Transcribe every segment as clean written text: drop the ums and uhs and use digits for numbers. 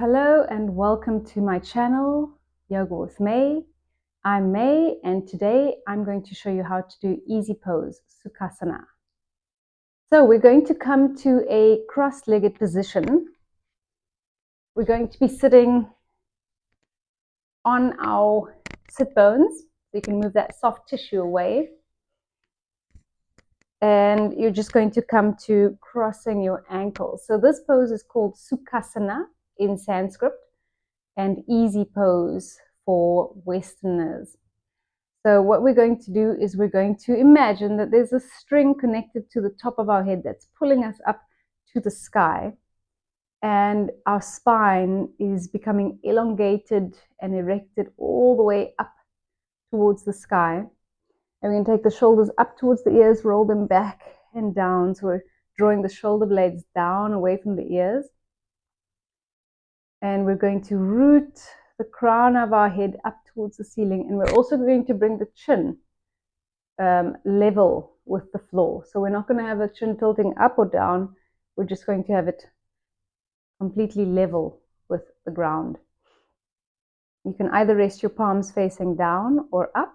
Hello and welcome to my channel, Yoga with May. I'm May and today I'm going to show you how to do easy pose, Sukhasana. So we're going to come to a cross-legged position. We're going to be sitting on our sit bones. You can move that soft tissue away. And you're just going to come to crossing your ankles. So this pose is called Sukhasana in Sanskrit and easy pose for Westerners. So what we're going to do is we're going to imagine that there's a string connected to the top of our head that's pulling us up to the sky. And our spine is becoming elongated and erected all the way up towards the sky. And we're going to take the shoulders up towards the ears, roll them back and down. So we're drawing the shoulder blades down away from the ears. And we're going to root the crown of our head up towards the ceiling. And we're also going to bring the chin level with the floor. So we're not going to have the chin tilting up or down. We're just going to have it completely level with the ground. You can either rest your palms facing down or up.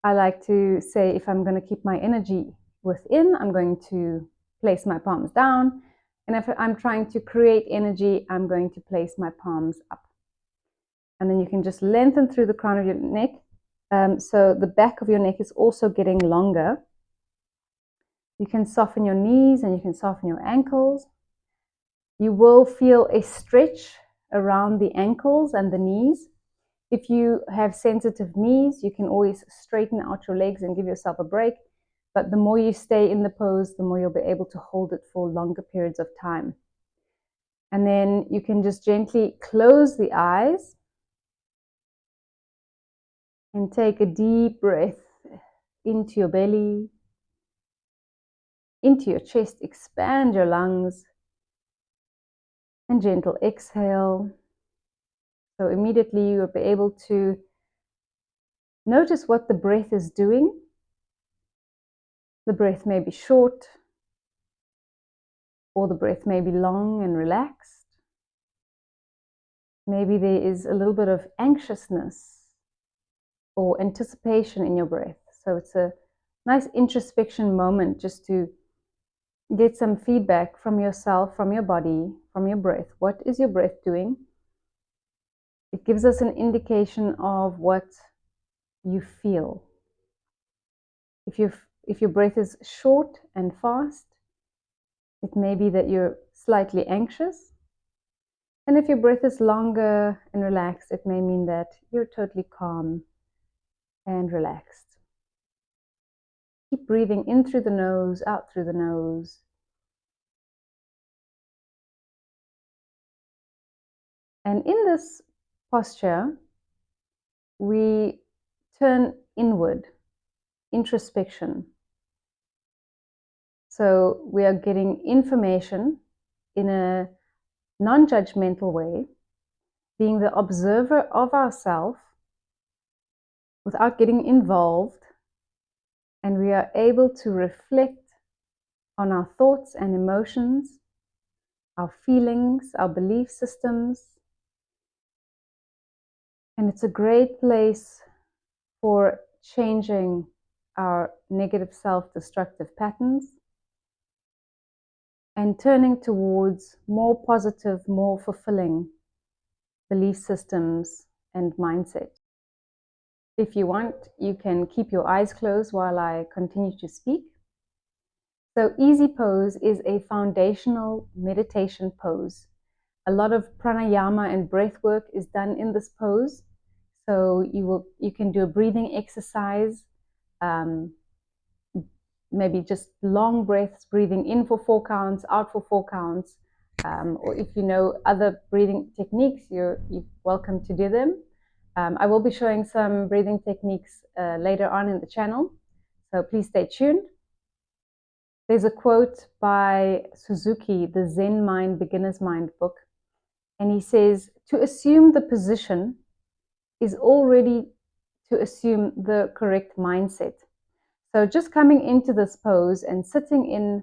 I like to say if I'm going to keep my energy within, I'm going to place my palms down. And if I'm trying to create energy, I'm going to place my palms up. And then you can just lengthen through the crown of your neck. So the back of your neck is also getting longer. You can soften your knees and you can soften your ankles. You will feel a stretch around the ankles and the knees. If you have sensitive knees, you can always straighten out your legs and give yourself a break. But the more you stay in the pose, the more you'll be able to hold it for longer periods of time. And then you can just gently close the eyes and take a deep breath into your belly, into your chest, expand your lungs, and gentle exhale. So immediately you'll be able to notice what the breath is doing. The breath may be short, or the breath may be long and relaxed. Maybe there is a little bit of anxiousness or anticipation in your breath. So it's a nice introspection moment just to get some feedback from yourself, from your body, from your breath. What is your breath doing? It gives us an indication of what you feel. If your breath is short and fast, it may be that you're slightly anxious. And if your breath is longer and relaxed, it may mean that you're totally calm and relaxed. Keep breathing in through the nose, out through the nose. And in this posture, we turn inward, introspection. So we are getting information in a non-judgmental way, being the observer of ourselves without getting involved, and we are able to reflect on our thoughts and emotions, our feelings, our belief systems. And it's a great place for changing our negative self-destructive patterns and turning towards more positive, more fulfilling belief systems and mindset. If you want, you can keep your eyes closed while I continue to speak. So easy pose is a foundational meditation pose. A lot of pranayama and breath work is done in this pose. So you can do a breathing exercise, maybe just long breaths, breathing in for 4 counts, out for 4 counts. Or if you know other breathing techniques, you're welcome to do them. I will be showing some breathing techniques later on in the channel, so please stay tuned. There's a quote by Suzuki, the Zen Mind, Beginner's Mind book, and he says, to assume the position is already to assume the correct mindset. So just coming into this pose and sitting in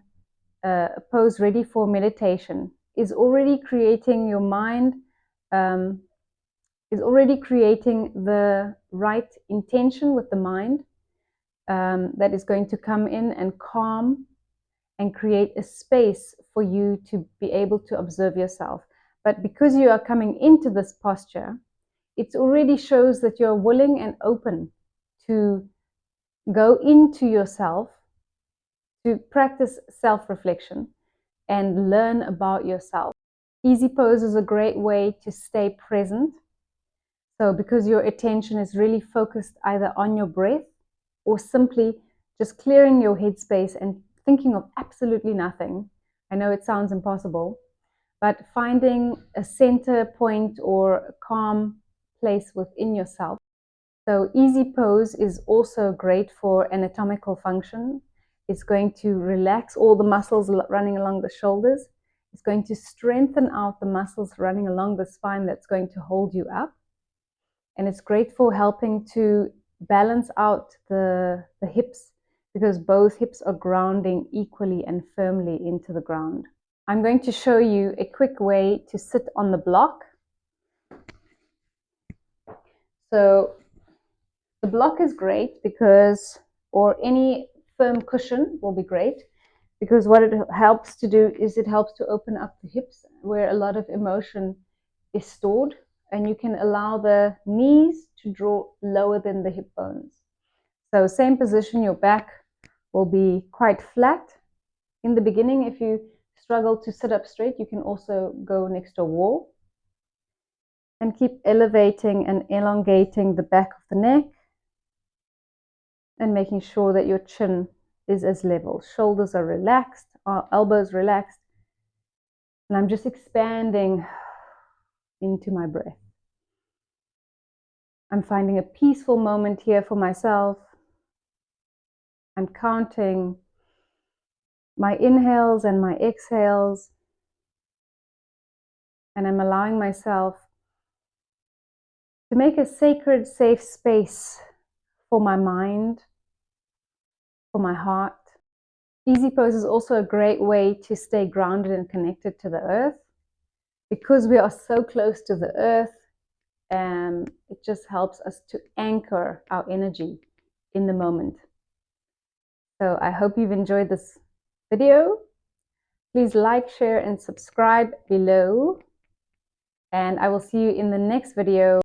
a pose ready for meditation is already creating your mind, is already creating the right intention with the mind that is going to come in and calm and create a space for you to be able to observe yourself. But because you are coming into this posture, it already shows that you're willing and open to go into yourself, to practice self-reflection and learn about yourself. Easy pose is a great way to stay present. So because your attention is really focused either on your breath or simply just clearing your headspace and thinking of absolutely nothing. I know it sounds impossible, but finding a center point or a calm place within yourself. So easy pose is also great for anatomical function. It's going to relax all the muscles running along the shoulders. It's going to strengthen out the muscles running along the spine that's going to hold you up. And it's great for helping to balance out the hips, because both hips are grounding equally and firmly into the ground. I'm going to show you a quick way to sit on the block. So the block is great because, or any firm cushion will be great, because what it helps to do is it helps to open up the hips where a lot of emotion is stored, and you can allow the knees to draw lower than the hip bones. So same position, your back will be quite flat. In the beginning, if you struggle to sit up straight, you can also go next to a wall and keep elevating and elongating the back of the neck and making sure that your chin is as level. Shoulders are relaxed, our elbows relaxed, and I'm just expanding into my breath. I'm finding a peaceful moment here for myself. I'm counting my inhales and my exhales, and I'm allowing myself to make a sacred, safe space for my mind, for my heart. Easy pose is also a great way to stay grounded and connected to the earth. Because we are so close to the earth, it just helps us to anchor our energy in the moment. So I hope you've enjoyed this video. Please like, share, and subscribe below. And I will see you in the next video.